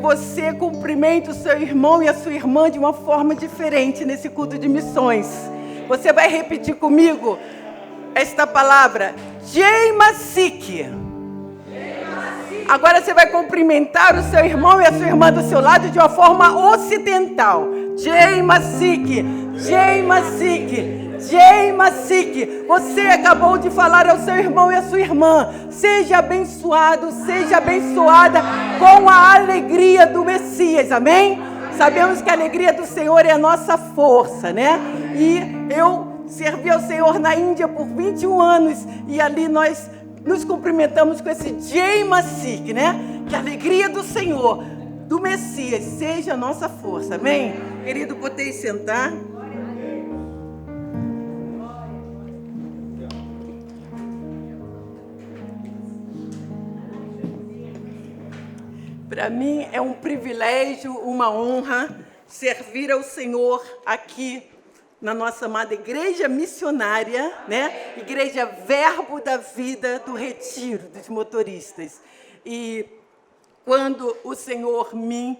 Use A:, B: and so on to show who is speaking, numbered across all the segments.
A: você cumprimente o seu irmão e a sua irmã de uma forma diferente nesse culto de missões. Você vai repetir comigo esta palavra, Jeimasik. Agora você vai cumprimentar o seu irmão e a sua irmã do seu lado de uma forma ocidental. Jeimasik, Jeimasik, Jeimasik. Você acabou de falar ao seu irmão e à sua irmã. Seja abençoado, seja abençoada com a alegria do Messias, amém? Sabemos que a alegria do Senhor é a nossa força, né? E eu servi ao Senhor na Índia por 21 anos e ali nós nos cumprimentamos com esse Jeimasik, né? Que a alegria do Senhor, do Messias, seja a nossa força, amém? Querido, podem sentar. Para mim é um privilégio, uma honra servir ao Senhor aqui na nossa amada igreja missionária, né? Igreja Verbo da Vida do Retiro dos Motoristas. E quando o Senhor me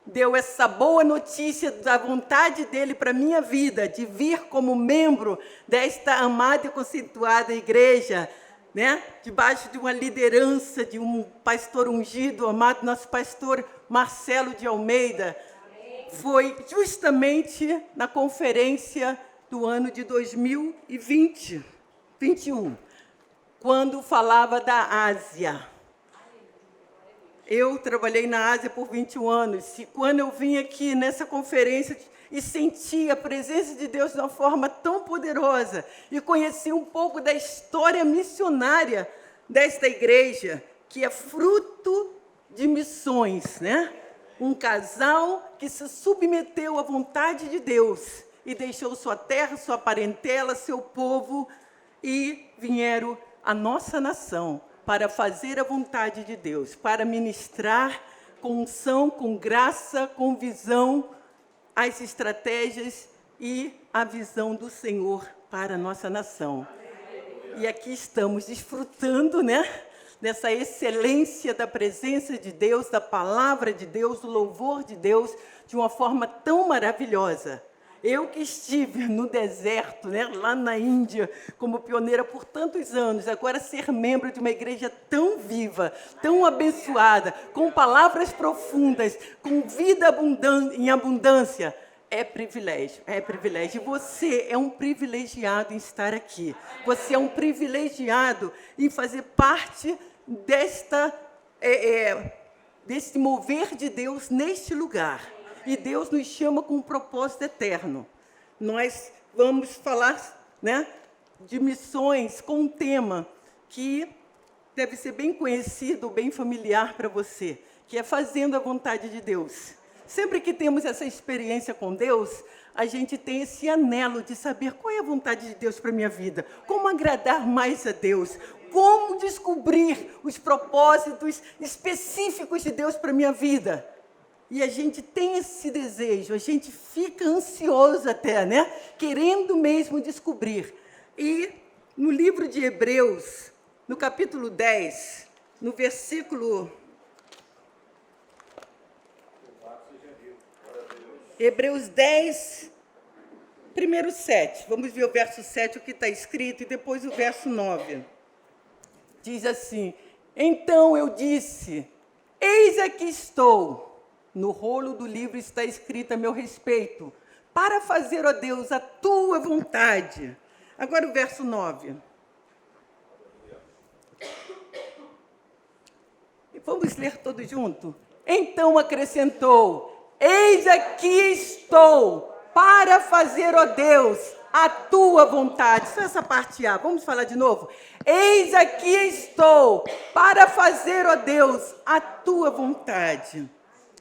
A: deu essa boa notícia da vontade dele para a minha vida, de vir como membro desta amada e conceituada igreja, né? Debaixo de uma liderança de um pastor ungido, amado nosso pastor Marcelo de Almeida, foi justamente na conferência do ano de 2021, quando falava da Ásia. Eu trabalhei na Ásia por 21 anos, e quando eu vim aqui nessa conferência e senti a presença de Deus de uma forma tão poderosa, e conheci um pouco da história missionária desta igreja, que é fruto de missões, né? Um casal que se submeteu à vontade de Deus e deixou sua terra, sua parentela, seu povo e vieram à nossa nação para fazer a vontade de Deus, para ministrar com unção, com graça, com visão, as estratégias e a visão do Senhor para a nossa nação. E aqui estamos desfrutando, né, dessa excelência da presença de Deus, da palavra de Deus, do louvor de Deus, de uma forma tão maravilhosa. Eu que estive no deserto, né, lá na Índia, como pioneira por tantos anos, agora ser membro de uma igreja tão viva, tão abençoada, com palavras profundas, com vida em abundância, é privilégio, é privilégio. E você é um privilegiado em estar aqui. Você é um privilegiado em fazer parte desse mover de Deus neste lugar. E Deus nos chama com um propósito eterno. Nós vamos falar, né, de missões com um tema que deve ser bem conhecido, bem familiar para você, que é fazendo a vontade de Deus. Sempre que temos essa experiência com Deus, a gente tem esse anelo de saber qual é a vontade de Deus para a minha vida, como agradar mais a Deus, como descobrir os propósitos específicos de Deus para a minha vida. E a gente tem esse desejo, a gente fica ansioso até, né? Querendo mesmo descobrir. E no livro de Hebreus, no capítulo 10, no versículo... Hebreus 10, primeiro 7. Vamos ver o verso 7, o que está escrito, e depois o verso 9. Diz assim: então eu disse, eis aqui estou. No rolo do livro está escrito a meu respeito, para fazer, ó Deus, a tua vontade. Agora o verso 9. Vamos ler todos juntos? Então acrescentou, eis aqui estou, para fazer, ó Deus, a tua vontade. Só essa parte A, vamos falar de novo? Eis aqui estou, para fazer, ó Deus, a tua vontade.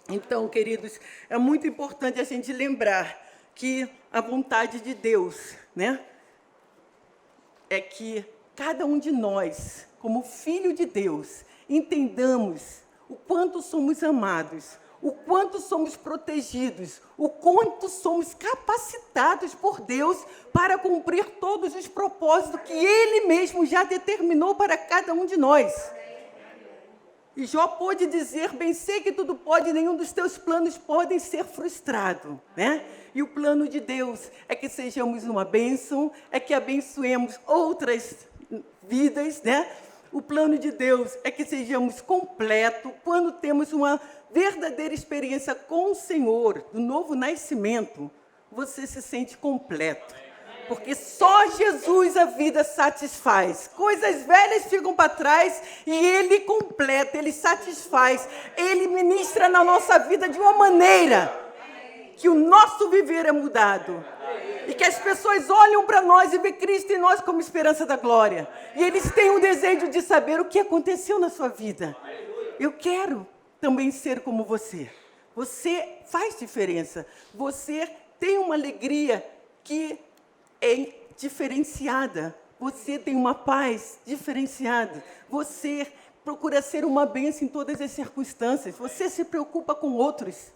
A: Então, queridos, é muito importante a gente lembrar que a vontade de Deus, né, é que cada um de nós, como filho de Deus, entendamos o quanto somos amados, o quanto somos protegidos, o quanto somos capacitados por Deus para cumprir todos os propósitos que Ele mesmo já determinou para cada um de nós. E Jó pôde dizer, bem sei que tudo pode, nenhum dos teus planos podem ser frustrado, né? E o plano de Deus é que sejamos uma bênção, é que abençoemos outras vidas, né? O plano de Deus é que sejamos completos quando temos uma verdadeira experiência com o Senhor, do novo nascimento, você se sente completo. Porque só Jesus a vida satisfaz. Coisas velhas ficam para trás e Ele completa, Ele satisfaz. Ele ministra na nossa vida de uma maneira que o nosso viver é mudado. E que as pessoas olham para nós e veem Cristo em nós como esperança da glória. E eles têm o desejo de saber o que aconteceu na sua vida. Eu quero também ser como você. Você faz diferença. Você tem uma alegria que é diferenciada. Você tem uma paz diferenciada. Você procura ser uma bênção em todas as circunstâncias. Você se preocupa com outros.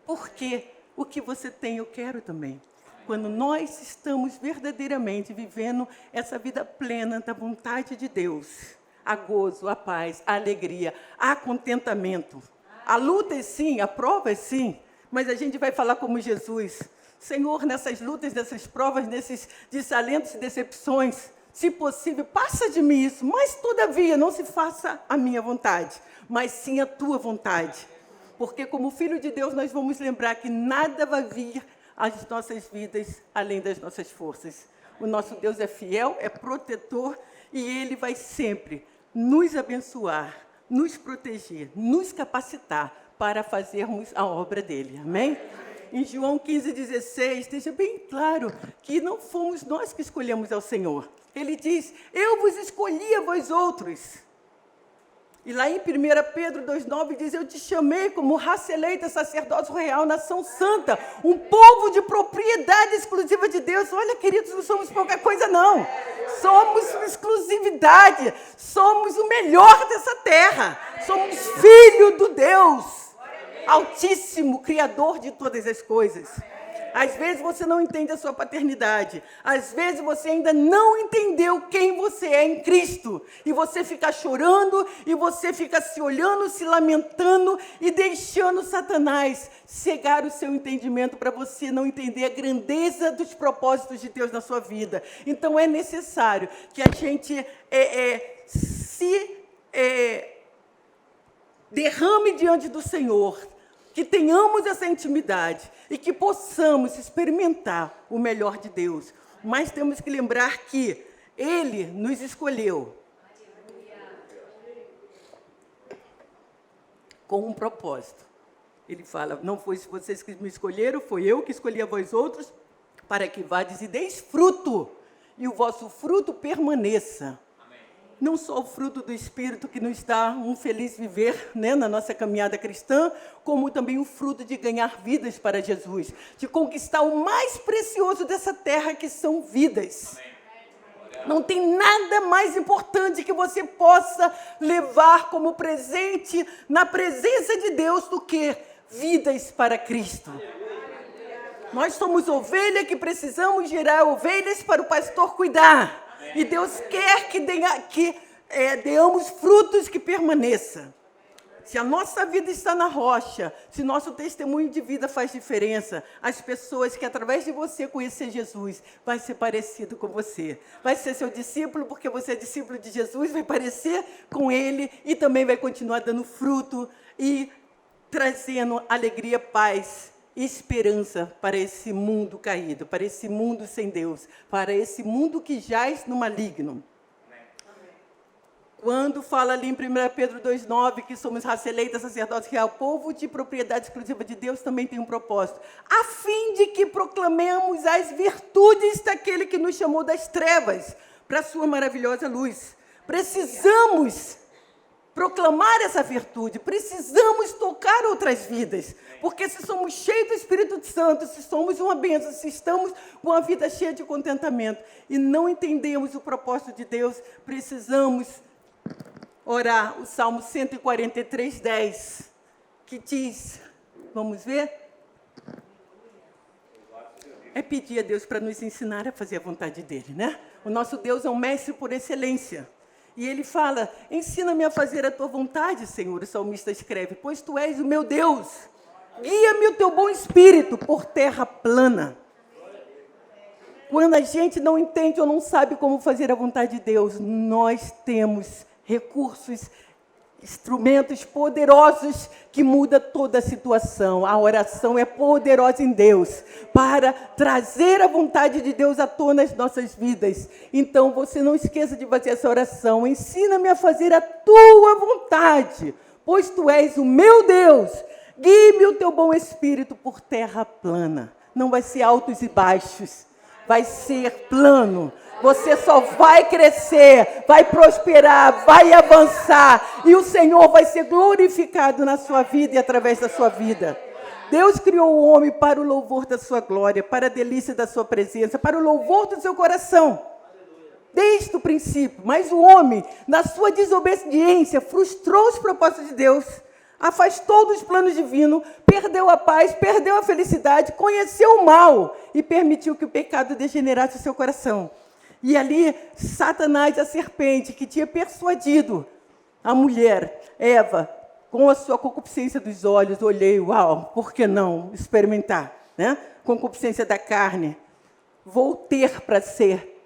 A: Porque o que você tem, eu quero também. Quando nós estamos verdadeiramente vivendo essa vida plena da vontade de Deus, há gozo, há paz, há alegria, há contentamento. Há lutas, sim, há provas, sim, mas a gente vai falar como Jesus. Senhor, nessas lutas, nessas provas, nesses desalentos e decepções, se possível, passa de mim isso, mas, todavia, não se faça a minha vontade, mas sim a tua vontade. Porque, como filho de Deus, nós vamos lembrar que nada vai vir às nossas vidas além das nossas forças. O nosso Deus é fiel, é protetor, e Ele vai sempre nos abençoar, nos proteger, nos capacitar para fazermos a obra dEle. Amém? Em João 15,16, deixa bem claro que não fomos nós que escolhemos ao Senhor. Ele diz, eu vos escolhi a vós outros. E lá em 1 Pedro 2,9 diz, eu te chamei como raça eleita, sacerdócio real, nação santa, um povo de propriedade exclusiva de Deus. Olha, queridos, não somos pouca coisa, não. Somos exclusividade, somos o melhor dessa terra. Somos filho do Deus Altíssimo, Criador de todas as coisas. Às vezes você não entende a sua paternidade. Às vezes você ainda não entendeu quem você é em Cristo. E você fica chorando, e você fica se olhando, se lamentando e deixando Satanás cegar o seu entendimento para você não entender a grandeza dos propósitos de Deus na sua vida. Então é necessário que a gente derrame diante do Senhor, que tenhamos essa intimidade e que possamos experimentar o melhor de Deus. Mas temos que lembrar que Ele nos escolheu com um propósito. Ele fala, não foi vocês que me escolheram, foi eu que escolhi a vós outros, para que vades e deis fruto, e o vosso fruto permaneça. Não só o fruto do Espírito que nos dá um feliz viver, né, na nossa caminhada cristã, como também o fruto de ganhar vidas para Jesus, de conquistar o mais precioso dessa terra, que são vidas. Amém. Não tem nada mais importante que você possa levar como presente na presença de Deus do que vidas para Cristo. Nós somos ovelha que precisamos gerar ovelhas para o pastor cuidar. E Deus quer que deamos frutos que permaneçam. Se a nossa vida está na rocha, se nosso testemunho de vida faz diferença, as pessoas que através de você conhecer Jesus, vai ser parecido com você. Vai ser seu discípulo, porque você é discípulo de Jesus, vai parecer com Ele e também vai continuar dando fruto e trazendo alegria, paz e esperança para esse mundo caído, para esse mundo sem Deus, para esse mundo que jaz no maligno. Quando fala ali em 1 Pedro 2,9 que somos raça eleita, sacerdócio real, povo de propriedade exclusiva de Deus, também tem um propósito, a fim de que proclamemos as virtudes daquele que nos chamou das trevas para a sua maravilhosa luz. Precisamos proclamar essa virtude, precisamos tocar outras vidas, porque se somos cheios do Espírito Santo, se somos uma bênção, se estamos com uma vida cheia de contentamento e não entendemos o propósito de Deus, precisamos orar o Salmo 143:10, que diz, vamos ver? É pedir a Deus para nos ensinar a fazer a vontade dEle, né? O nosso Deus é um mestre por excelência. E ele fala, ensina-me a fazer a tua vontade, Senhor, o salmista escreve, pois tu és o meu Deus. Guia-me o teu bom espírito por terra plana. Quando a gente não entende ou não sabe como fazer a vontade de Deus, nós temos recursos, instrumentos poderosos que mudam toda a situação. A oração é poderosa em Deus para trazer a vontade de Deus à tona nas nossas vidas. Então, você não esqueça de fazer essa oração. Ensina-me a fazer a tua vontade, pois tu és o meu Deus. Guie-me o teu bom espírito por terra plana. Não vai ser altos e baixos. Vai ser plano. Você só vai crescer, vai prosperar, vai avançar. E o Senhor vai ser glorificado na sua vida e através da sua vida. Deus criou o homem para o louvor da sua glória, para a delícia da sua presença, para o louvor do seu coração. Desde o princípio. Mas o homem, na sua desobediência, frustrou os propósitos de Deus, afastou dos planos divinos, perdeu a paz, perdeu a felicidade, conheceu o mal e permitiu que o pecado degenerasse o seu coração. E ali, Satanás, a serpente, que tinha persuadido a mulher, Eva, com a sua concupiscência dos olhos, olhei, uau, por que não experimentar? Né? Concupiscência da carne, vou ter para ser.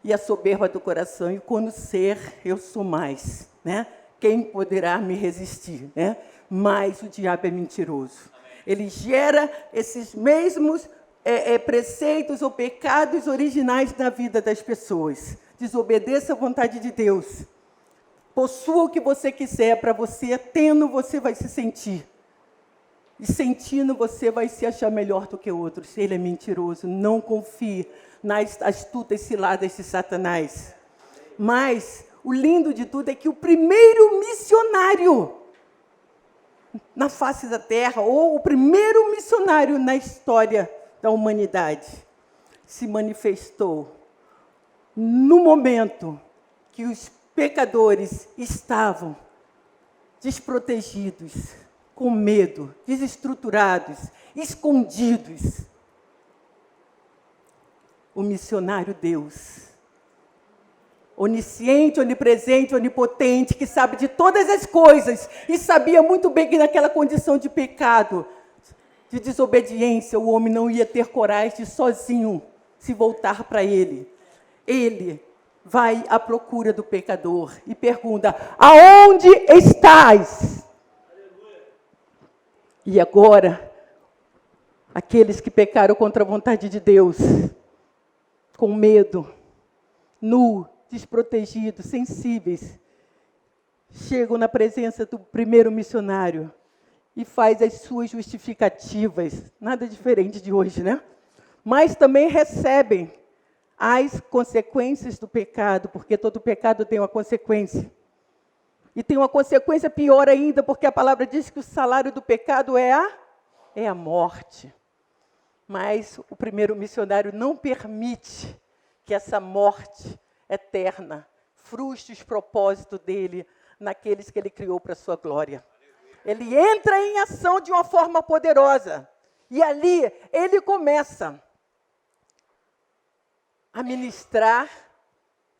A: E a soberba do coração, e quando ser, eu sou mais. Né? Quem poderá me resistir? Né? Mas o diabo é mentiroso. Ele gera esses mesmos preceitos ou pecados originais na vida das pessoas. Desobedeça a vontade de Deus. Possua o que você quiser para você, tendo você vai se sentir. E sentindo você vai se achar melhor do que outros. Ele é mentiroso. Não confie nas astutas ciladas de Satanás. Mas o lindo de tudo é que o primeiro missionário na face da terra, ou o primeiro missionário na história da humanidade, se manifestou no momento que os pecadores estavam desprotegidos, com medo, desestruturados, escondidos. O missionário Deus, onisciente, onipresente, onipotente, que sabe de todas as coisas, e sabia muito bem que naquela condição de pecado, de desobediência, o homem não ia ter coragem de sozinho se voltar para ele. Ele vai à procura do pecador e pergunta, aonde estás? E agora, aqueles que pecaram contra a vontade de Deus, com medo, nu, desprotegidos, sensíveis, chegam na presença do primeiro missionário e faz as suas justificativas, nada diferente de hoje, né? Mas também recebem as consequências do pecado, porque todo pecado tem uma consequência. E tem uma consequência pior ainda, porque a palavra diz que o salário do pecado é a morte. Mas o primeiro missionário não permite que essa morte eterna frustre os propósitos dele naqueles que ele criou para a sua glória. Ele entra em ação de uma forma poderosa. E ali ele começa a ministrar,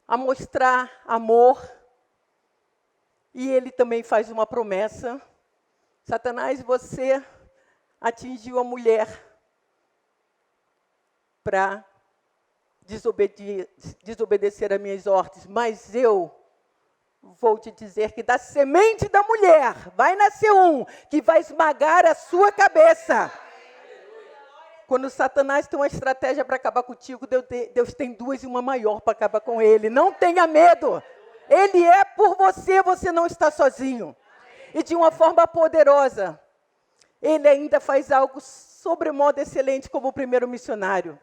A: a mostrar amor. E ele também faz uma promessa. Satanás, você atingiu a mulher para desobedecer a minhas ordens, mas eu vou te dizer que da semente da mulher vai nascer um que vai esmagar a sua cabeça. Quando Satanás tem uma estratégia para acabar contigo, Deus tem duas e uma maior para acabar com ele. Não tenha medo. Ele é por você, você não está sozinho. E de uma forma poderosa, ele ainda faz algo sobremodo excelente como o primeiro missionário.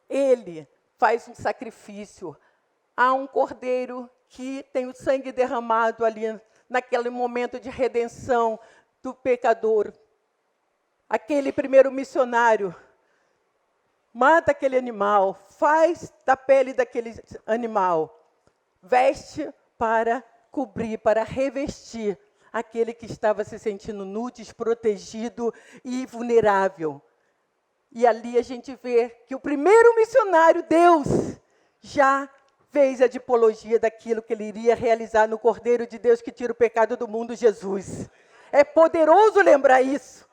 A: Ele faz um sacrifício. Há um cordeiro que tem o sangue derramado ali, naquele momento de redenção do pecador. Aquele primeiro missionário mata aquele animal, faz da pele daquele animal, veste para cobrir, para revestir aquele que estava se sentindo nu, desprotegido e vulnerável. E ali a gente vê que o primeiro missionário, Deus, já fez a tipologia daquilo que ele iria realizar no Cordeiro de Deus que tira o pecado do mundo, Jesus. É poderoso lembrar isso,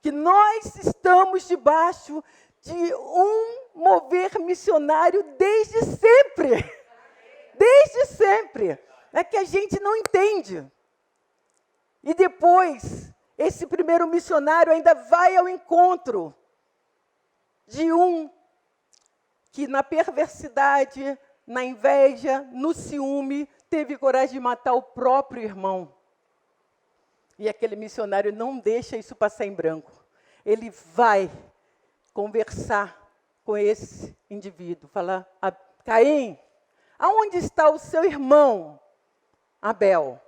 A: que nós estamos debaixo de um mover missionário desde sempre. Desde sempre. É que a gente não entende. E depois, esse primeiro missionário ainda vai ao encontro de um que na perversidade, na inveja, no ciúme, teve coragem de matar o próprio irmão. E aquele missionário não deixa isso passar em branco. Ele vai conversar com esse indivíduo, falar: Caim, aonde está o seu irmão Abel?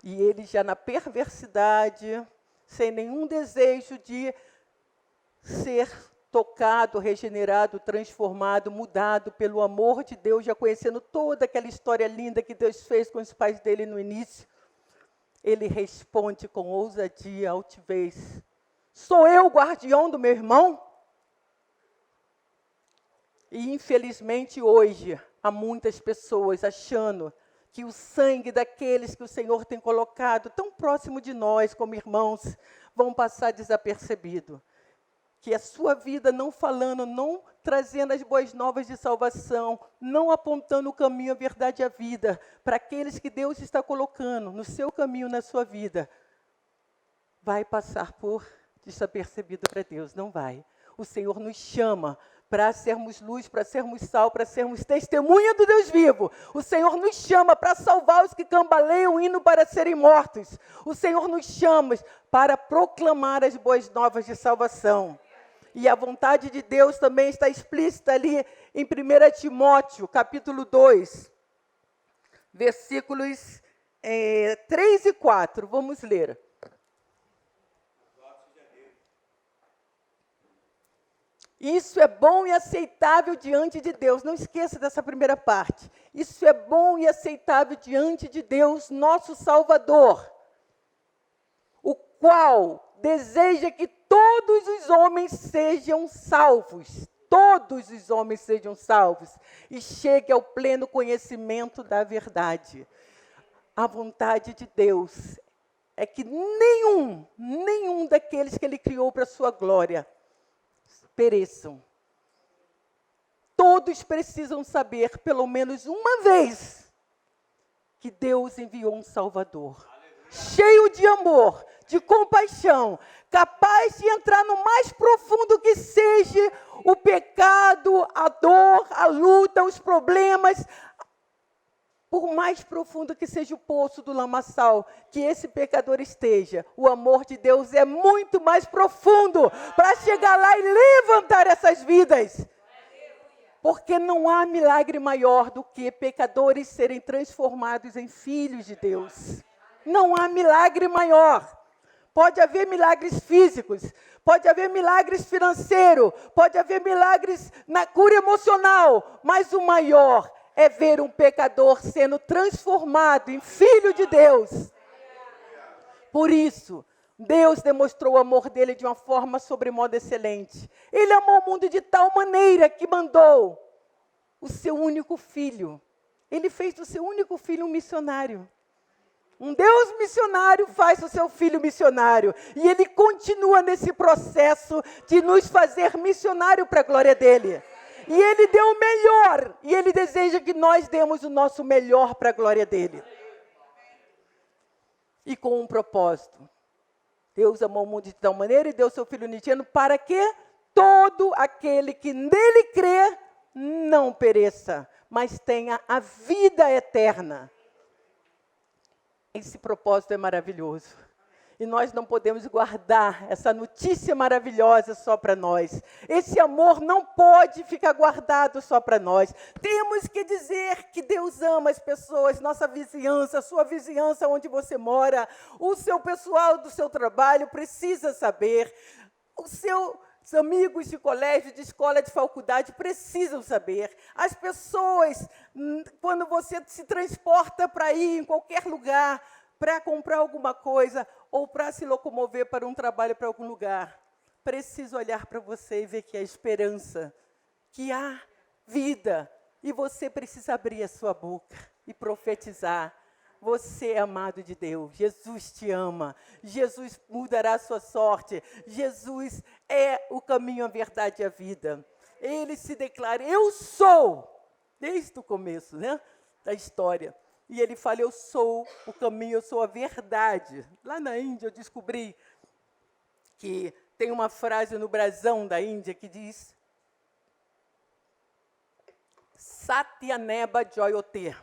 A: E ele já na perversidade, sem nenhum desejo de ser tocado, regenerado, transformado, mudado pelo amor de Deus, já conhecendo toda aquela história linda que Deus fez com os pais dele no início, ele responde com ousadia, altivez: sou eu o guardião do meu irmão? E infelizmente hoje, há muitas pessoas achando que o sangue daqueles que o Senhor tem colocado tão próximo de nós como irmãos, vão passar desapercebido. Que a sua vida não falando, não trazendo as boas novas de salvação, não apontando o caminho, a verdade e a vida, para aqueles que Deus está colocando no seu caminho, na sua vida, vai passar por desapercebido para Deus, não vai. O Senhor nos chama para sermos luz, para sermos sal, para sermos testemunha do Deus vivo. O Senhor nos chama para salvar os que cambaleiam, indo para serem mortos. O Senhor nos chama para proclamar as boas novas de salvação. E a vontade de Deus também está explícita ali em 1 Timóteo, capítulo 2, versículos 3 e 4. Vamos ler. Isso é bom e aceitável diante de Deus. Não esqueça dessa primeira parte. Isso é bom e aceitável diante de Deus, nosso Salvador, o qual deseja que todos os homens sejam salvos. Todos os homens sejam salvos e cheguem ao pleno conhecimento da verdade. A vontade de Deus é que nenhum daqueles que Ele criou para a sua glória pereçam. Todos precisam saber, pelo menos uma vez, que Deus enviou um Salvador. Cheio de amor, de compaixão, capaz de entrar no mais profundo que seja o pecado, a dor, a luta, os problemas. Por mais profundo que seja o poço do lamaçal, que esse pecador esteja, o amor de Deus é muito mais profundo para chegar lá e levantar essas vidas. Porque não há milagre maior do que pecadores serem transformados em filhos de Deus. Não há milagre maior. Pode haver milagres físicos, pode haver milagres financeiros, pode haver milagres na cura emocional, mas o maior é ver um pecador sendo transformado em filho de Deus. Por isso, Deus demonstrou o amor dele de uma forma sobremodo excelente. Ele amou o mundo de tal maneira que mandou o seu único filho. Ele fez do seu único filho um missionário. Um Deus missionário faz o seu filho missionário. E ele continua nesse processo de nos fazer missionário para a glória dele. E Ele deu o melhor. E Ele deseja que nós demos o nosso melhor para a glória dEle. E com um propósito. Deus amou o mundo de tal maneira e deu seu Filho unigênito para que todo aquele que nele crê não pereça, mas tenha a vida eterna. Esse propósito é maravilhoso. E nós não podemos guardar essa notícia maravilhosa só para nós. Esse amor não pode ficar guardado só para nós. Temos que dizer que Deus ama as pessoas, nossa vizinhança, a sua vizinhança onde você mora, o seu pessoal do seu trabalho precisa saber, os seus amigos de colégio, de escola, de faculdade precisam saber. As pessoas, quando você se transporta para ir em qualquer lugar, para comprar alguma coisa ou para se locomover para um trabalho, para algum lugar, precisa olhar para você e ver que há esperança, que há vida, E você precisa abrir a sua boca e profetizar. Você é amado de Deus, Jesus te ama, Jesus mudará a sua sorte, Jesus é o caminho, a verdade e a vida. Ele se declara, eu sou, desde o começo, né, da história. E ele fala, eu sou o caminho, eu sou a verdade. Lá na Índia eu descobri que tem uma frase no brasão da Índia que diz, Satyaneva Joyote,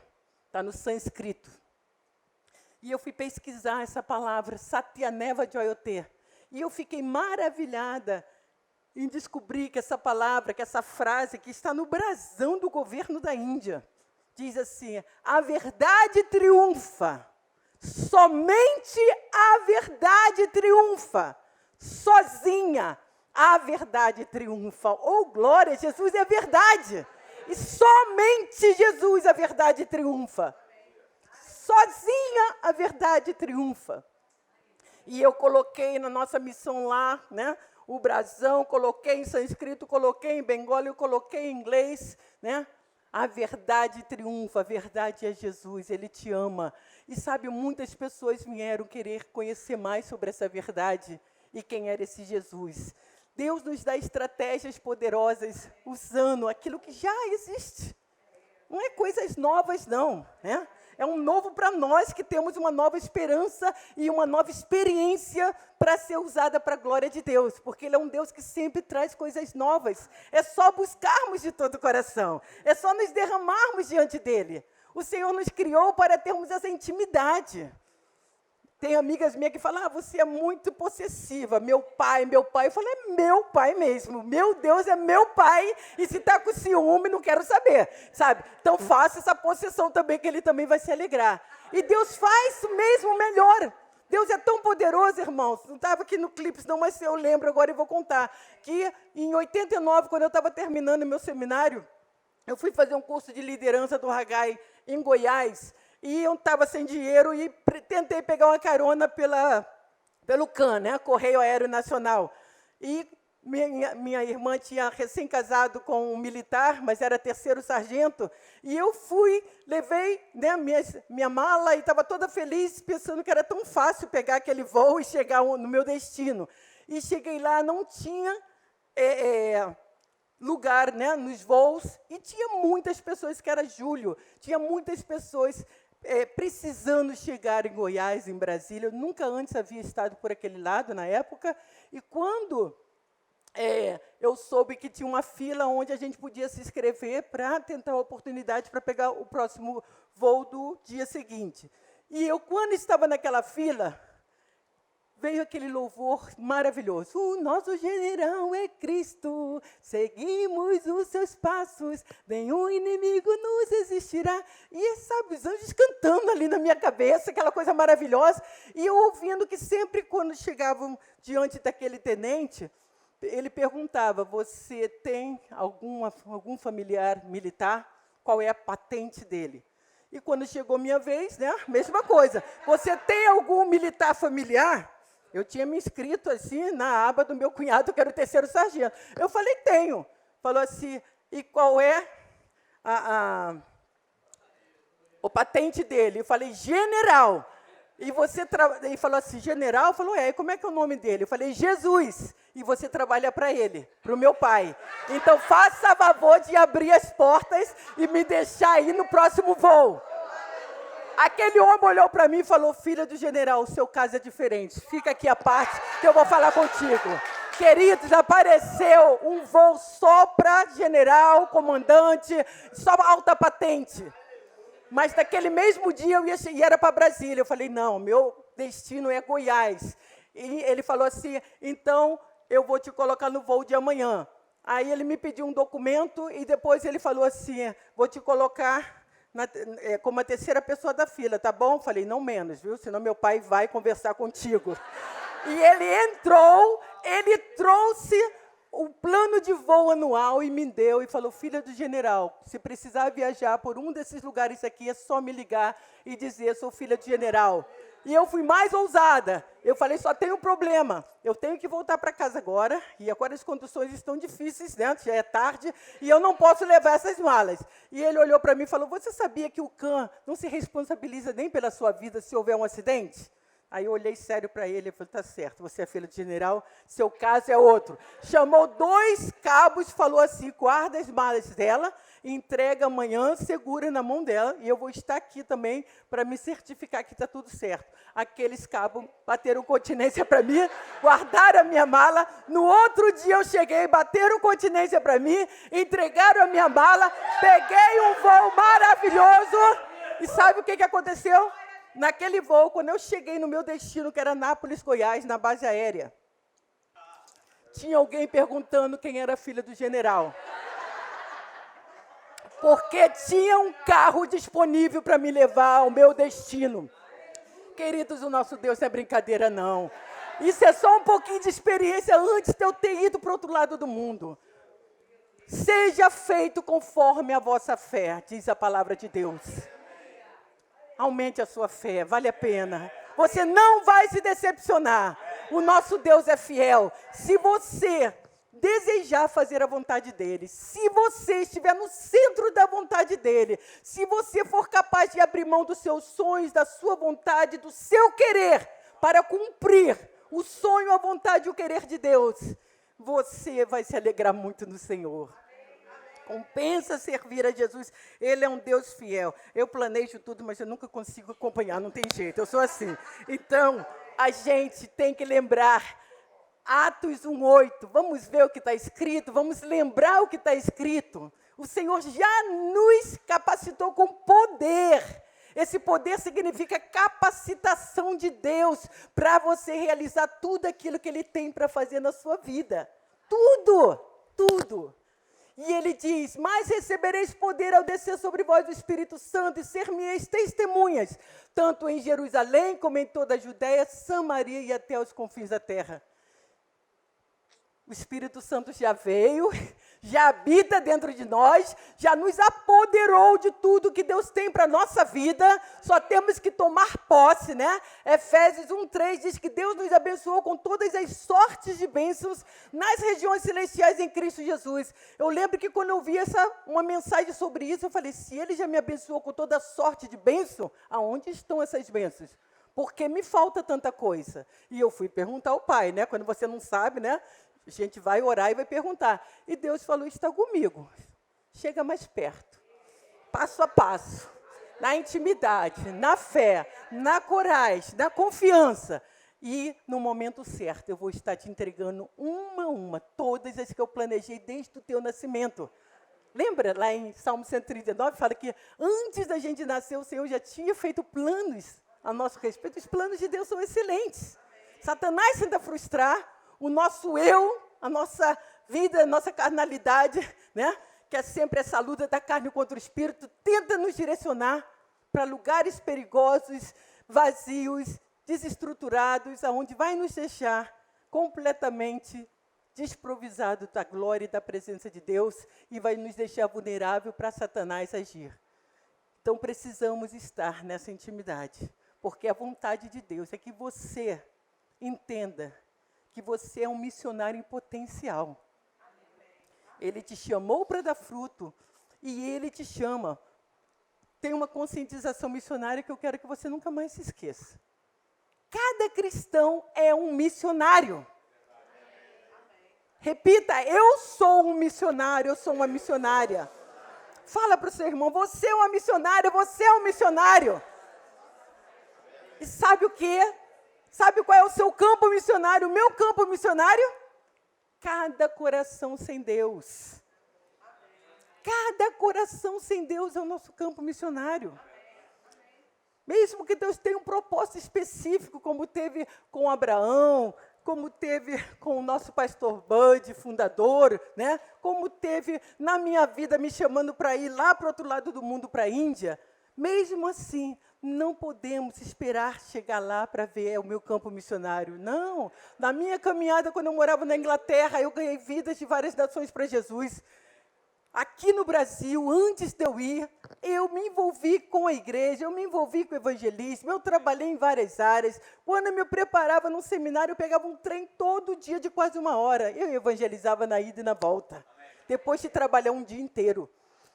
A: está no sânscrito. E eu fui pesquisar essa palavra, Satyaneva Joyote. E eu fiquei maravilhada em descobrir que essa palavra, que essa frase que está no brasão do governo da Índia, diz assim, a verdade triunfa, somente a verdade triunfa, sozinha a verdade triunfa. Oh, glória, Jesus é a verdade. E somente Jesus a verdade triunfa. Sozinha a verdade triunfa. E eu coloquei na nossa missão lá, né, o brasão, coloquei em sânscrito, coloquei em bengala, coloquei em inglês, né? A verdade triunfa, a verdade é Jesus, Ele te ama. E sabe, muitas pessoas vieram querer conhecer mais sobre essa verdade e quem era esse Jesus. Deus nos dá estratégias poderosas usando aquilo que já existe. Não é coisas novas, não, né? É um novo para nós que temos uma nova esperança e uma nova experiência para ser usada para a glória de Deus, porque Ele é um Deus que sempre traz coisas novas. É só buscarmos de todo o coração, é só nos derramarmos diante dEle. O Senhor nos criou para termos essa intimidade. Tem amigas minhas que falam, você é muito possessiva, meu pai. Eu falo, é meu pai mesmo, meu Deus é meu pai, e se está com ciúme, não quero saber, sabe? Então faça essa possessão também, que ele também vai se alegrar. E Deus faz mesmo melhor. Deus é tão poderoso, irmãos. Não estava aqui no clipe, não, mas eu lembro agora e vou contar. Que em 89, quando eu estava terminando meu seminário, eu fui fazer um curso de liderança do Haggai em Goiás, e eu estava sem dinheiro e tentei pegar uma carona pelo CAN, né, Correio Aéreo Nacional. E minha irmã tinha recém-casado com um militar, mas era terceiro sargento, e eu fui, levei, né, minha mala e estava toda feliz, pensando que era tão fácil pegar aquele voo e chegar no meu destino. E cheguei lá, não tinha lugar, né, nos voos, e tinha muitas pessoas, que era julho, tinha muitas pessoas precisando chegar em Goiás, em Brasília. Eu nunca antes havia estado por aquele lado, na época, e quando eu soube que tinha uma fila onde a gente podia se inscrever para tentar a oportunidade para pegar o próximo voo do dia seguinte. E eu, quando estava naquela fila, veio aquele louvor maravilhoso. O nosso general é Cristo, seguimos os seus passos, nenhum inimigo nos resistirá. E, sabe, os anjos cantando ali na minha cabeça, aquela coisa maravilhosa. E eu ouvindo que sempre quando chegavam diante daquele tenente, ele perguntava, você tem algum familiar militar? Qual é a patente dele? E quando chegou minha vez, né, mesma coisa. Você tem algum militar familiar? Eu tinha me inscrito assim na aba do meu cunhado, que era o terceiro sargento. Eu falei, tenho. Falou assim, e qual é o patente dele? Eu falei, general. E você e falou assim, general? Falou, e como é que é o nome dele? Eu falei, Jesus. E você trabalha para ele, para o meu pai. Então, faça favor de abrir as portas e me deixar ir no próximo voo. Aquele homem olhou para mim e falou, filha do general, o seu caso é diferente. Fica aqui a parte que eu vou falar contigo. Queridos, apareceu um voo só para general, comandante, só alta patente. Mas naquele mesmo dia eu ia era para Brasília. Eu falei, não, meu destino é Goiás. E ele falou assim, então eu vou te colocar no voo de amanhã. Aí ele me pediu um documento e depois ele falou assim, vou te colocar como a terceira pessoa da fila, tá bom? Falei, não menos, viu? Senão meu pai vai conversar contigo. E ele entrou, ele trouxe o plano de voo anual e me deu, e falou, filha do general, se precisar viajar por um desses lugares aqui, é só me ligar e dizer, sou filha do general. E eu fui mais ousada. Eu falei, só tem um problema. Eu tenho que voltar para casa agora. E agora as condições estão difíceis, né? Já é tarde. E eu não posso levar essas malas. E ele olhou para mim e falou, você sabia que o cã não se responsabiliza nem pela sua vida se houver um acidente? Aí eu olhei sério para ele e falei, tá certo, você é filho de general, seu caso é outro. Chamou 2 cabos, falou assim, guarda as malas dela, entrega amanhã, segura na mão dela, e eu vou estar aqui também para me certificar que está tudo certo. Aqueles cabos bateram continência para mim, guardaram a minha mala, no outro dia eu cheguei, bateram continência para mim, entregaram a minha mala, peguei um voo maravilhoso, e sabe o que aconteceu? Naquele voo, quando eu cheguei no meu destino, que era Nápoles, Goiás, na base aérea, tinha alguém perguntando quem era a filha do general. Porque tinha um carro disponível para me levar ao meu destino. Queridos, o nosso Deus não é brincadeira, não. Isso é só um pouquinho de experiência antes de eu ter ido para o outro lado do mundo. Seja feito conforme a vossa fé, diz a palavra de Deus. Aumente a sua fé, vale a pena. Você não vai se decepcionar. O nosso Deus é fiel. Se você desejar fazer a vontade dele, se você estiver no centro da vontade dele, se você for capaz de abrir mão dos seus sonhos, da sua vontade, do seu querer, para cumprir o sonho, a vontade e o querer de Deus, você vai se alegrar muito no Senhor. Compensa servir a Jesus, Ele é um Deus fiel. Eu planejo tudo, mas eu nunca consigo acompanhar, não tem jeito, eu sou assim. Então, a gente tem que lembrar, Atos 1:8, vamos ver o que está escrito, vamos lembrar o que está escrito. O Senhor já nos capacitou com poder. Esse poder significa capacitação de Deus para você realizar tudo aquilo que Ele tem para fazer na sua vida. Tudo, tudo. E ele diz, mas recebereis poder ao descer sobre vós o Espírito Santo e ser-me-eis testemunhas, tanto em Jerusalém como em toda a Judéia, Samaria e até os confins da terra. O Espírito Santo já veio, já habita dentro de nós, já nos apoderou de tudo que Deus tem para a nossa vida, só temos que tomar posse, né? Efésios 1:3 diz que Deus nos abençoou com todas as sortes de bênçãos nas regiões celestiais em Cristo Jesus. Eu lembro que quando eu vi uma mensagem sobre isso, eu falei, se Ele já me abençoou com toda sorte de bênção, aonde estão essas bênçãos? Porque me falta tanta coisa. E eu fui perguntar ao Pai, né? Quando você não sabe, né? A gente vai orar e vai perguntar. E Deus falou, está comigo. Chega mais perto. Passo a passo. Na intimidade, na fé, na coragem, na confiança. E no momento certo, eu vou estar te entregando uma a uma, todas as que eu planejei desde o teu nascimento. Lembra, lá em Salmo 139, fala que antes da gente nascer, o Senhor já tinha feito planos a nosso respeito. Os planos de Deus são excelentes. Satanás tenta frustrar o nosso eu, a nossa vida, a nossa carnalidade, né? Que é sempre essa luta da carne contra o espírito, tenta nos direcionar para lugares perigosos, vazios, desestruturados, aonde vai nos deixar completamente desprovisado da glória e da presença de Deus e vai nos deixar vulnerável para Satanás agir. Então, precisamos estar nessa intimidade, porque a vontade de Deus é que você entenda que você é um missionário em potencial. Ele te chamou para dar fruto e Ele te chama. Tem uma conscientização missionária que eu quero que você nunca mais se esqueça. Cada cristão é um missionário. Repita, eu sou um missionário, eu sou uma missionária. Fala para o seu irmão, você é uma missionária, você é um missionário. E sabe o quê? Sabe qual é o seu campo missionário? O meu campo missionário? Cada coração sem Deus. Cada coração sem Deus é o nosso campo missionário. Mesmo que Deus tenha um propósito específico, como teve com Abraão, como teve com o nosso pastor Bud, fundador, né? Como teve na minha vida me chamando para ir lá para o outro lado do mundo, para a Índia. Mesmo assim, não podemos esperar chegar lá para ver o meu campo missionário. Não. Na minha caminhada, quando eu morava na Inglaterra, eu ganhei vidas de várias nações para Jesus. Aqui no Brasil, antes de eu ir, eu me envolvi com a igreja, eu me envolvi com o evangelismo, eu trabalhei em várias áreas. Quando eu me preparava num seminário, eu pegava um trem todo dia de quase 1 hora. Eu evangelizava na ida e na volta, depois de trabalhar um dia inteiro.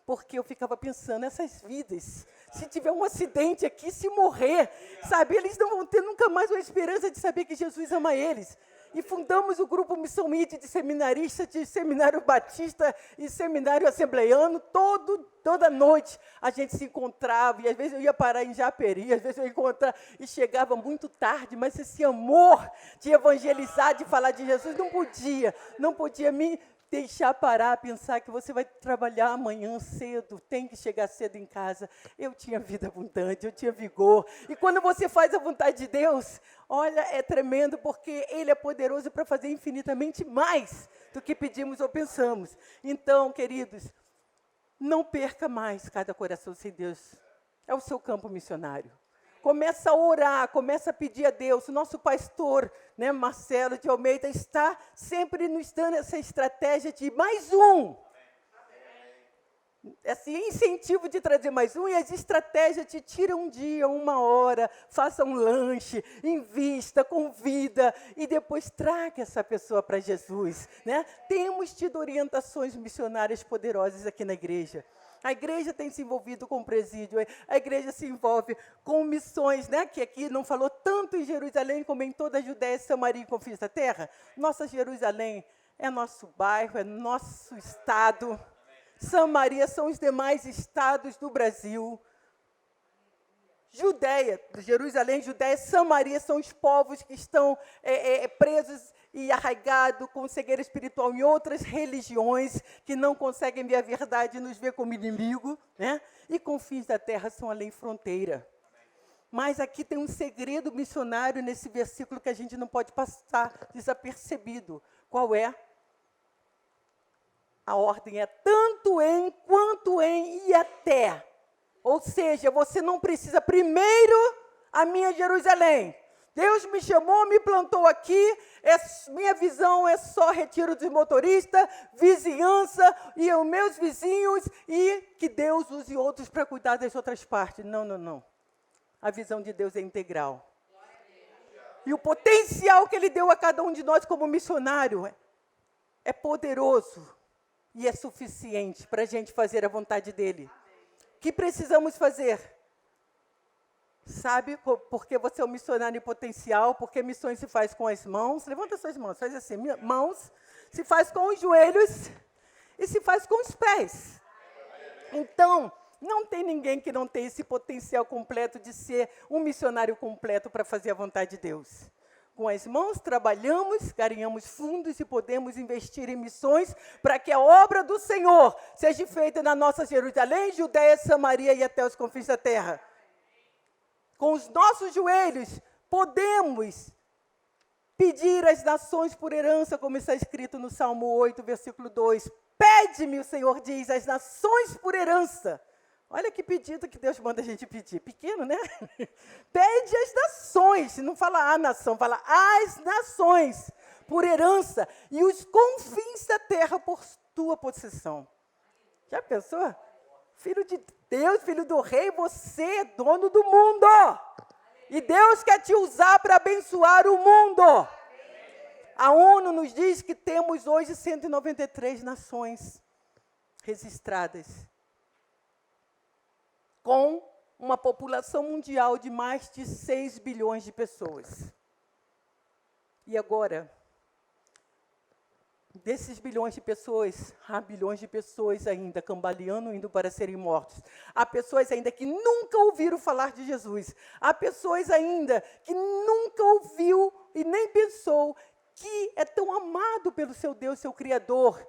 A: Porque eu ficava pensando, essas vidas, se tiver um acidente aqui, se morrer, sabe, eles não vão ter nunca mais uma esperança de saber que Jesus ama eles. E fundamos o grupo Missão Mite de seminaristas, de seminário batista e seminário assembleiano. Toda noite a gente se encontrava, e às vezes eu ia parar em Japeri, às vezes eu ia encontrar, e chegava muito tarde, mas esse amor de evangelizar, de falar de Jesus, não podia me deixar parar, pensar que você vai trabalhar amanhã cedo, tem que chegar cedo em casa. Eu tinha vida abundante, eu tinha vigor. E quando você faz a vontade de Deus, olha, é tremendo, porque Ele é poderoso para fazer infinitamente mais do que pedimos ou pensamos. Então, queridos, não perca mais cada coração sem Deus. É o seu campo missionário. Começa a orar, começa a pedir a Deus. O nosso pastor, né, Marcelo de Almeida, está sempre nos dando essa estratégia de mais um. Esse incentivo de trazer mais um, e as estratégias te tiram um dia, 1 hora, faça um lanche, invista, convida, e depois traga essa pessoa para Jesus. Né? Temos tido orientações missionárias poderosas aqui na igreja. A igreja tem se envolvido com o presídio, a igreja se envolve com missões, né? Que aqui não falou tanto em Jerusalém como em toda a Judéia, Samaria e Confins da Terra. Nossa Jerusalém é nosso bairro, é nosso estado. Samaria são os demais estados do Brasil. Judéia, Jerusalém, Judéia, Samaria são os povos que estão presos e arraigados com cegueira espiritual em outras religiões, que não conseguem ver a verdade e nos ver como inimigo, né? E Confins da Terra são além fronteira. Mas aqui tem um segredo missionário nesse versículo que a gente não pode passar desapercebido. Qual é? A ordem é tanto em, quanto em e até. Ou seja, você não precisa primeiro a minha Jerusalém. Deus me chamou, me plantou aqui, minha visão é só retiro dos motoristas, vizinhança e os meus vizinhos, e que Deus use outros para cuidar das outras partes. Não, não, não. A visão de Deus é integral. E o potencial que Ele deu a cada um de nós como missionário é poderoso e é suficiente para a gente fazer a vontade dEle. O que precisamos fazer? Sabe, porque você é um missionário em potencial, porque missões se faz com as mãos. Levanta suas mãos, faz assim, mãos, se faz com os joelhos e se faz com os pés. Então, não tem ninguém que não tenha esse potencial completo de ser um missionário completo para fazer a vontade de Deus. Com as mãos trabalhamos, garinhamos fundos e podemos investir em missões para que a obra do Senhor seja feita na nossa Jerusalém, Judéia, Samaria e até os confins da terra. Com os nossos joelhos, podemos pedir às nações por herança, como está escrito no Salmo 8, versículo 2. Pede-me, o Senhor diz, às nações por herança. Olha que pedido que Deus manda a gente pedir. Pequeno, né? Pede às nações, não fala a nação, fala às nações por herança e os confins da terra por tua possessão. Já pensou? Filho de Deus, filho do rei, você é dono do mundo. E Deus quer te usar para abençoar o mundo. A ONU nos diz que temos hoje 193 nações registradas, com uma população mundial de mais de 6 bilhões de pessoas. E agora, desses bilhões de pessoas, há bilhões de pessoas ainda cambaleando, indo para serem mortos. Há pessoas ainda que nunca ouviram falar de Jesus. Há pessoas ainda que nunca ouviu e nem pensou que é tão amado pelo seu Deus, seu Criador,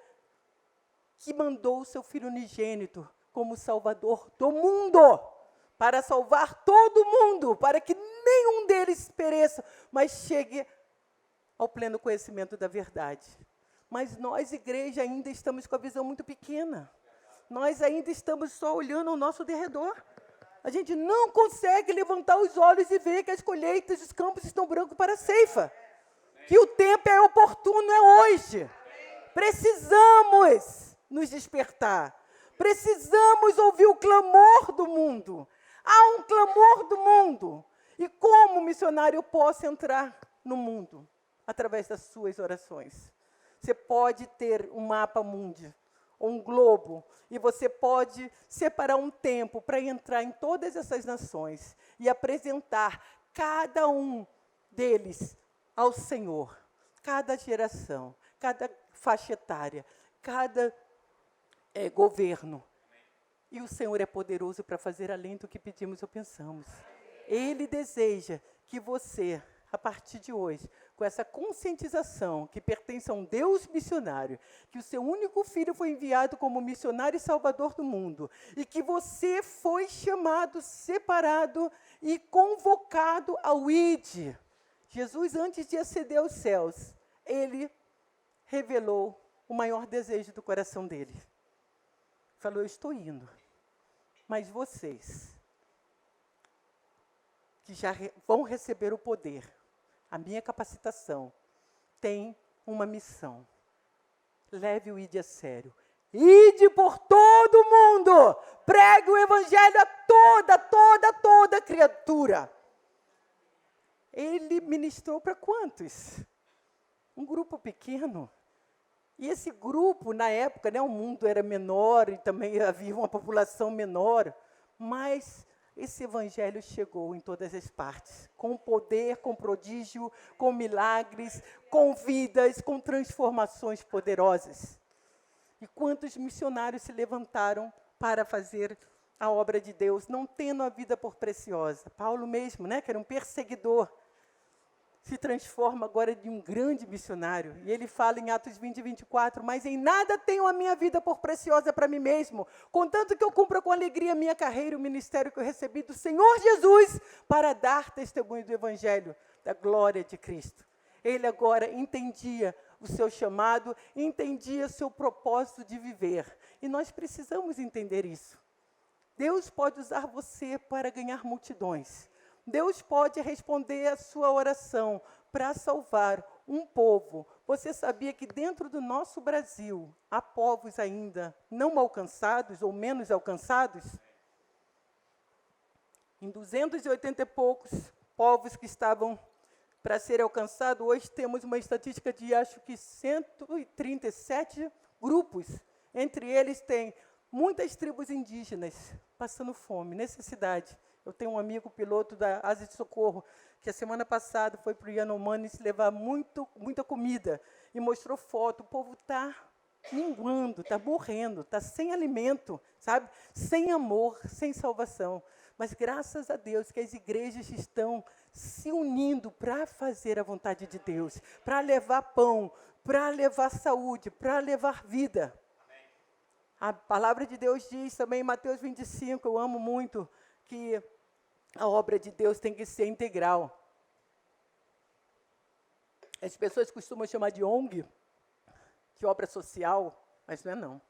A: que mandou o seu Filho unigênito como Salvador do mundo, para salvar todo mundo, para que nenhum deles pereça, mas chegue ao pleno conhecimento da verdade. Mas nós, igreja, ainda estamos com a visão muito pequena. Nós ainda estamos só olhando ao nosso derredor. A gente não consegue levantar os olhos e ver que as colheitas dos campos estão brancos para a ceifa. Que o tempo é oportuno, é hoje. Precisamos nos despertar. Precisamos ouvir o clamor do mundo. Há um clamor do mundo. E como missionário eu posso entrar no mundo? Através das suas orações. Você pode ter um mapa mundi, ou um globo, e você pode separar um tempo para entrar em todas essas nações e apresentar cada um deles ao Senhor. Cada geração, cada faixa etária, cada governo. E o Senhor é poderoso para fazer além do que pedimos ou pensamos. Ele deseja que você, a partir de hoje, com essa conscientização que pertence a um Deus missionário, que o seu único filho foi enviado como missionário e salvador do mundo, e que você foi chamado, separado e convocado ao ID. Jesus, antes de ascender aos céus, ele revelou o maior desejo do coração dele. Falou, eu estou indo, mas vocês, que já vão receber o poder, a minha capacitação, têm uma missão. Leve o ID a sério. Ide por todo mundo, pregue o evangelho a toda criatura. Ele ministrou para quantos? Um grupo pequeno. E esse grupo, na época, o mundo era menor e também havia uma população menor, mas esse evangelho chegou em todas as partes, com poder, com prodígio, com milagres, com vidas, com transformações poderosas. E quantos missionários se levantaram para fazer a obra de Deus, não tendo a vida por preciosa. Paulo mesmo, que era um perseguidor, se transforma agora de um grande missionário. E ele fala em Atos 20 e 24, mas em nada tenho a minha vida por preciosa para mim mesmo, contanto que eu cumpra com alegria a minha carreira e o ministério que eu recebi do Senhor Jesus, para dar testemunho do Evangelho, da glória de Cristo. Ele agora entendia o seu chamado, entendia o seu propósito de viver. E nós precisamos entender isso. Deus pode usar você para ganhar multidões. Deus pode responder a sua oração para salvar um povo. Você sabia que dentro do nosso Brasil há povos ainda não alcançados ou menos alcançados? Em 280 e poucos povos que estavam para serem alcançados, hoje temos uma estatística de, acho que, 137 grupos. Entre eles tem muitas tribos indígenas passando fome, necessidade. Eu tenho um amigo piloto da Asa de Socorro, que a semana passada foi para o Yanomami se levar muita comida, e mostrou foto. O povo está minguando, está morrendo, está sem alimento, sabe? Sem amor, sem salvação. Mas graças a Deus que as igrejas estão se unindo para fazer a vontade de Deus, para levar pão, para levar saúde, para levar vida. Amém. A palavra de Deus diz também em Mateus 25, eu amo muito, que a obra de Deus tem que ser integral. As pessoas costumam chamar de ONG, de obra social, mas não é não.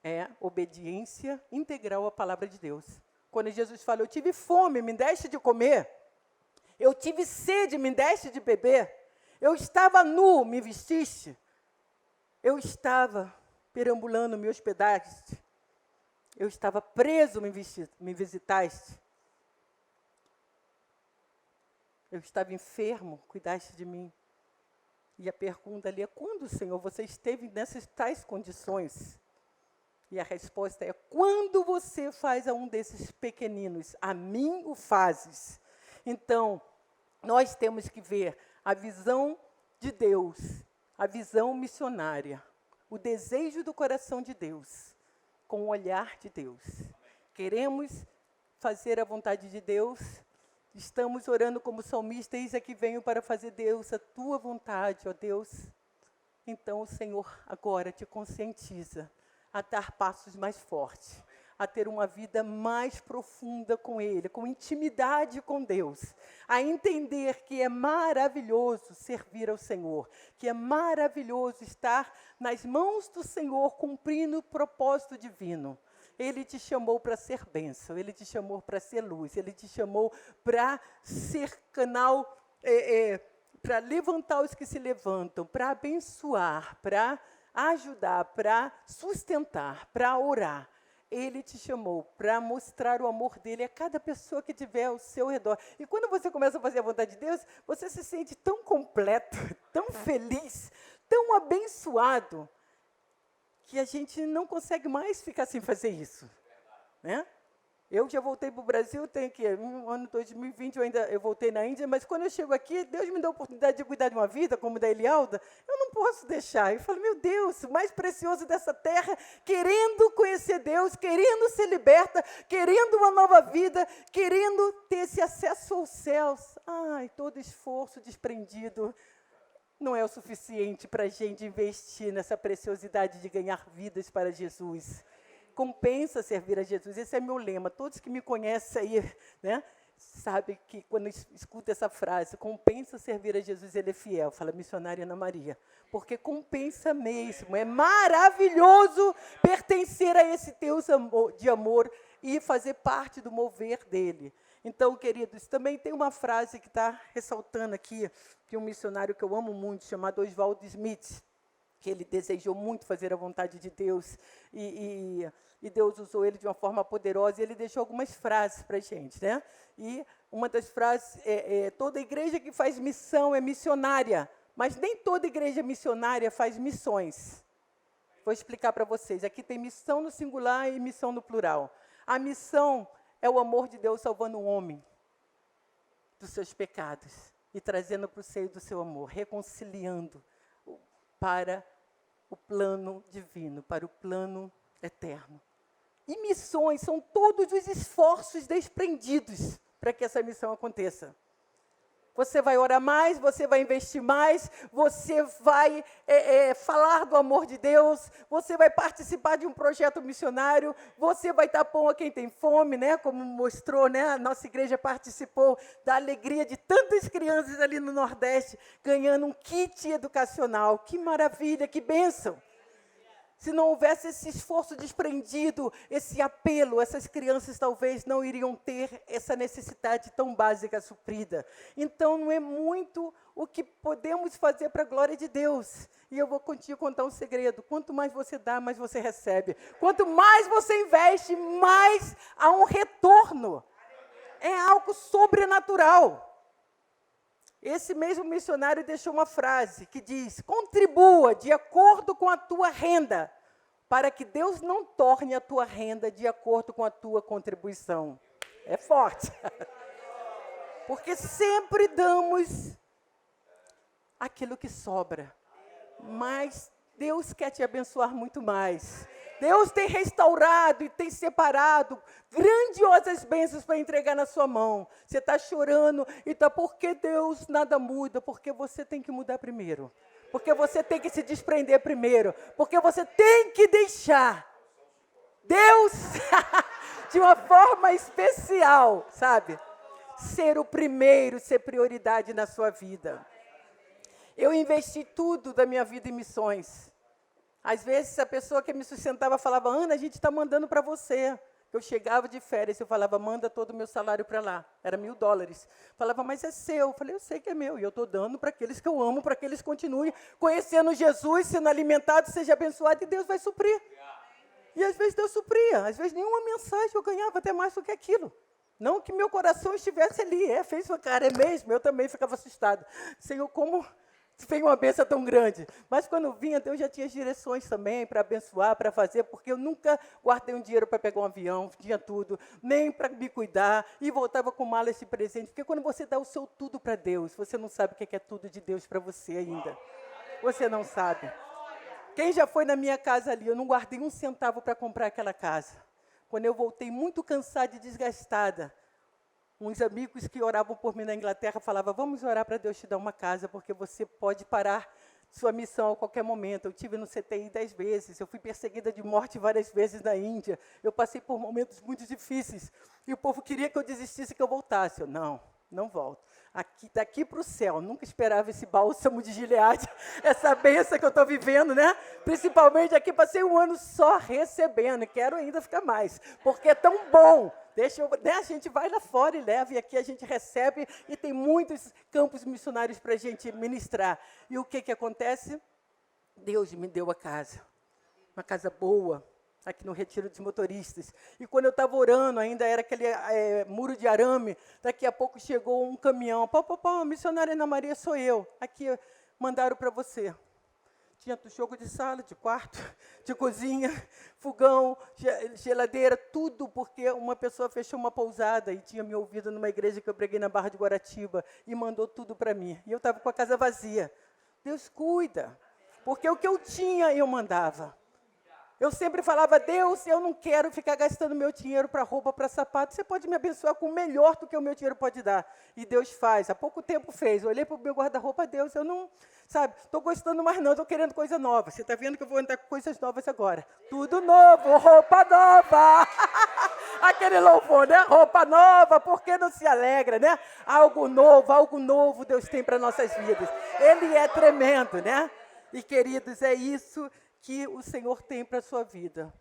A: É obediência integral à palavra de Deus. Quando Jesus fala, eu tive fome, me deste de comer. Eu tive sede, me deste de beber. Eu estava nu, me vestiste. Eu estava perambulando, me hospedaste. Eu estava preso, me visitaste. Eu estava enfermo, cuidaste de mim. E a pergunta ali é, quando, Senhor, você esteve nessas tais condições? E a resposta é, quando você faz a um desses pequeninos, a mim o fazes. Então, nós temos que ver a visão de Deus, a visão missionária, o desejo do coração de Deus, com o olhar de Deus. Queremos fazer a vontade de Deus. Estamos orando como salmista, eis aqui venho para fazer, Deus, a tua vontade, ó Deus. Então o Senhor agora te conscientiza a dar passos mais fortes, a ter uma vida mais profunda com Ele, com intimidade com Deus, a entender que é maravilhoso servir ao Senhor, que é maravilhoso estar nas mãos do Senhor, cumprindo o propósito divino. Ele te chamou para ser bênção, Ele te chamou para ser luz, Ele te chamou para ser canal, para levantar os que se levantam, para abençoar, para ajudar, para sustentar, para orar. Ele te chamou para mostrar o amor dele a cada pessoa que tiver ao seu redor. E quando você começa a fazer a vontade de Deus, você se sente tão completo, tão feliz, tão abençoado, que a gente não consegue mais ficar sem fazer isso. Né? Eu já voltei para o Brasil, tem que no ano 2020 eu voltei na Índia, mas quando eu chego aqui, Deus me dá a oportunidade de cuidar de uma vida, como da Elialda, eu não posso deixar. Eu falo, meu Deus, o mais precioso dessa terra, querendo conhecer Deus, querendo ser liberta, querendo uma nova vida, querendo ter esse acesso aos céus. Ai, todo esforço desprendido não é o suficiente para a gente investir nessa preciosidade de ganhar vidas para Jesus. Compensa servir a Jesus. Esse é meu lema. Todos que me conhecem aí, né, sabem que quando escuta essa frase, compensa servir a Jesus, ele é fiel. Fala missionária Ana Maria. Porque compensa mesmo. É maravilhoso pertencer a esse Deus de amor e fazer parte do mover dele. Então, queridos, também tem uma frase que está ressaltando aqui, de um missionário que eu amo muito, chamado Oswald Smith, que ele desejou muito fazer a vontade de Deus, e Deus usou ele de uma forma poderosa, e ele deixou algumas frases para a gente. Né? E uma das frases toda igreja que faz missão é missionária, mas nem toda igreja missionária faz missões. Vou explicar para vocês. Aqui tem missão no singular e missão no plural. A missão é o amor de Deus salvando o homem dos seus pecados e trazendo para o seio do seu amor, reconciliando para o plano divino, para o plano eterno. E missões são todos os esforços desprendidos para que essa missão aconteça. Você vai orar mais, você vai investir mais, você vai falar do amor de Deus, você vai participar de um projeto missionário, você vai dar pão a quem tem fome, né? Como mostrou, né? A nossa igreja participou da alegria de tantas crianças ali no Nordeste, ganhando um kit educacional. Que maravilha, que bênção! Se não houvesse esse esforço desprendido, esse apelo, essas crianças talvez não iriam ter essa necessidade tão básica suprida. Então, não é muito o que podemos fazer para a glória de Deus. E eu vou te contar um segredo. Quanto mais você dá, mais você recebe. Quanto mais você investe, mais há um retorno. É algo sobrenatural. Esse mesmo missionário deixou uma frase que diz: contribua de acordo com a tua renda, para que Deus não torne a tua renda de acordo com a tua contribuição. É forte. Porque sempre damos aquilo que sobra. Mas Deus quer te abençoar muito mais. Deus tem restaurado e tem separado grandiosas bênçãos para entregar na sua mão. Você está chorando e está, porque Deus nada muda? Porque você tem que mudar primeiro. Porque você tem que se desprender primeiro. Porque você tem que deixar Deus, de uma forma especial, sabe? Ser o primeiro, ser prioridade na sua vida. Eu investi tudo da minha vida em missões. Às vezes, a pessoa que me sustentava falava: Ana, a gente está mandando para você. Eu chegava de férias, eu falava: manda todo o meu salário para lá. Era $1.000. Falava: mas é seu. Eu falei: eu sei que é meu. E eu estou dando para aqueles que eu amo, para que eles continuem conhecendo Jesus, sendo alimentados, seja abençoado, e Deus vai suprir. E às vezes Deus supria. Às vezes nenhuma mensagem eu ganhava até mais do que aquilo. Não que meu coração estivesse ali. Fez uma cara, é mesmo? Eu também ficava assustado. Senhor, como veio uma bênção tão grande. Mas quando vinha, Deus já tinha as direções também para abençoar, para fazer, porque eu nunca guardei um dinheiro para pegar um avião, tinha tudo, nem para me cuidar, e voltava com malas de presente. Porque quando você dá o seu tudo para Deus, você não sabe o que é tudo de Deus para você ainda. Você não sabe. Quem já foi na minha casa ali, eu não guardei um centavo para comprar aquela casa. Quando eu voltei muito cansada e desgastada, uns amigos que oravam por mim na Inglaterra falavam: vamos orar para Deus te dar uma casa, porque você pode parar sua missão a qualquer momento. Eu tive no CTI 10 vezes, eu fui perseguida de morte várias vezes na Índia, eu passei por momentos muito difíceis, e o povo queria que eu desistisse, que eu voltasse. Eu, não volto. Daqui para o céu, nunca esperava esse bálsamo de Gileade, essa bênção que eu estou vivendo, né? Principalmente aqui, passei um ano só recebendo, e quero ainda ficar mais, porque é tão bom. A gente vai lá fora e leva, e aqui a gente recebe, e tem muitos campos missionários para a gente ministrar. E o que acontece? Deus me deu a casa, uma casa boa, aqui no Retiro dos Motoristas. E quando eu estava orando, ainda era aquele muro de arame, daqui a pouco chegou um caminhão. Pô, missionária Ana Maria, sou eu. Aqui, mandaram para você. Tinha jogo de sala, de quarto, de cozinha, fogão, geladeira, tudo, porque uma pessoa fechou uma pousada e tinha me ouvido numa igreja que eu preguei na Barra de Guaratiba e mandou tudo para mim. E eu estava com a casa vazia. Deus cuida, porque o que eu tinha, eu mandava. Eu sempre falava, Deus, eu não quero ficar gastando meu dinheiro para roupa, para sapato. Você pode me abençoar com o melhor do que o meu dinheiro pode dar. E Deus faz. Há pouco tempo fez. Eu olhei para o meu guarda-roupa, Deus, eu não, estou gostando mais não, estou querendo coisa nova. Você está vendo que eu vou andar com coisas novas agora. Tudo novo, roupa nova. Aquele louvor, né? Roupa nova, por que não se alegra, né? Algo novo Deus tem para nossas vidas. Ele é tremendo, né? E, queridos, é isso que o Senhor tem para a sua vida.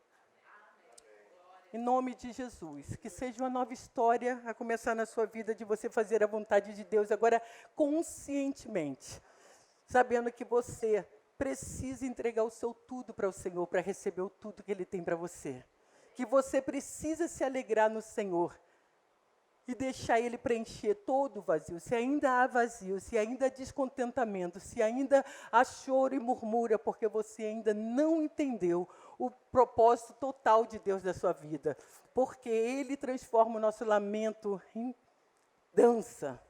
A: Em nome de Jesus, que seja uma nova história a começar na sua vida, de você fazer a vontade de Deus agora conscientemente, sabendo que você precisa entregar o seu tudo para o Senhor, para receber o tudo que Ele tem para você. Que você precisa se alegrar no Senhor e deixar Ele preencher todo o vazio. Se ainda há vazio, se ainda há descontentamento, se ainda há choro e murmúria, porque você ainda não entendeu o propósito total de Deus da sua vida. Porque Ele transforma o nosso lamento em dança,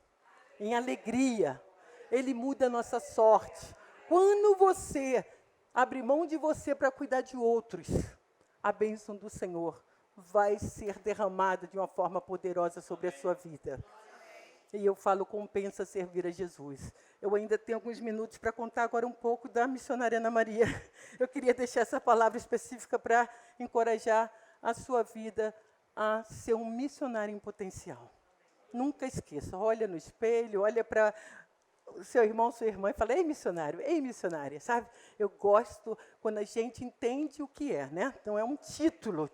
A: em alegria. Ele muda a nossa sorte. Quando você abre mão de você para cuidar de outros, a bênção do Senhor vai ser derramada de uma forma poderosa sobre a sua vida. E eu falo, compensa servir a Jesus. Eu ainda tenho alguns minutos para contar agora um pouco da missionária Ana Maria. Eu queria deixar essa palavra específica para encorajar a sua vida a ser um missionário em potencial. Nunca esqueça, olha no espelho, olha para o seu irmão, sua irmã, e fala, ei missionária, sabe? Eu gosto quando a gente entende o que é, né? Então, é um título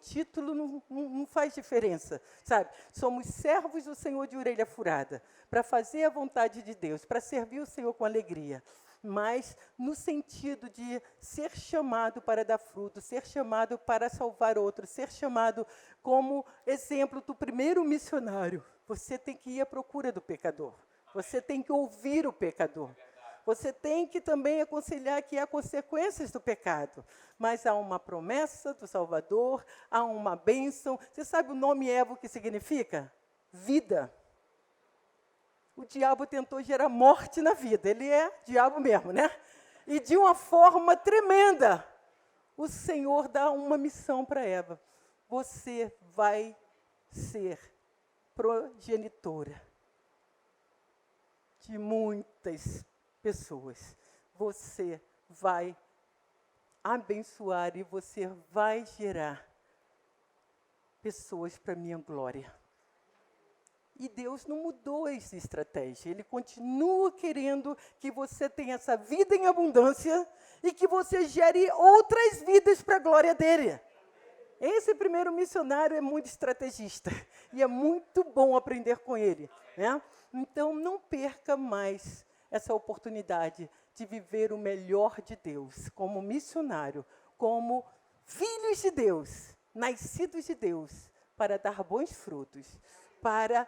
A: não faz diferença, sabe? Somos servos do Senhor de orelha furada, para fazer a vontade de Deus, para servir o Senhor com alegria, mas no sentido de ser chamado para dar fruto, ser chamado para salvar outros, ser chamado como exemplo do primeiro missionário. Você tem que ir à procura do pecador. Você tem que ouvir o pecador. Você tem que também aconselhar que há consequências do pecado. Mas há uma promessa do Salvador, há uma bênção. Você sabe o nome Eva, o que significa? Vida. O diabo tentou gerar morte na vida. Ele é diabo mesmo, né? E de uma forma tremenda, o Senhor dá uma missão para Eva. Você vai ser progenitora de muitas pessoas. Você vai abençoar e você vai gerar pessoas para a minha glória. E Deus não mudou essa estratégia. Ele continua querendo que você tenha essa vida em abundância e que você gere outras vidas para a glória dele. Esse primeiro missionário é muito estrategista e é muito bom aprender com ele, né? Então, não perca mais essa oportunidade de viver o melhor de Deus, como missionário, como filhos de Deus, nascidos de Deus, para dar bons frutos, para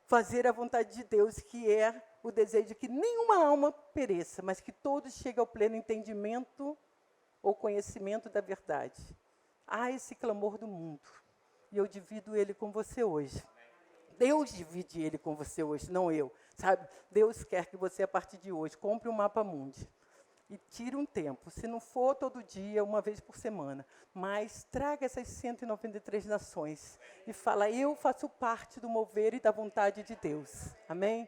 A: fazer a vontade de Deus, que é o desejo que nenhuma alma pereça, mas que todos cheguem ao pleno entendimento ou conhecimento da verdade. Há esse clamor do mundo, e eu divido ele com você hoje. Deus divide ele com você hoje, não eu, sabe? Deus quer que você, a partir de hoje, compre um mapa mundi e tire um tempo, se não for todo dia, uma vez por semana, mas traga essas 193 nações e fala, eu faço parte do mover e da vontade de Deus. Amém?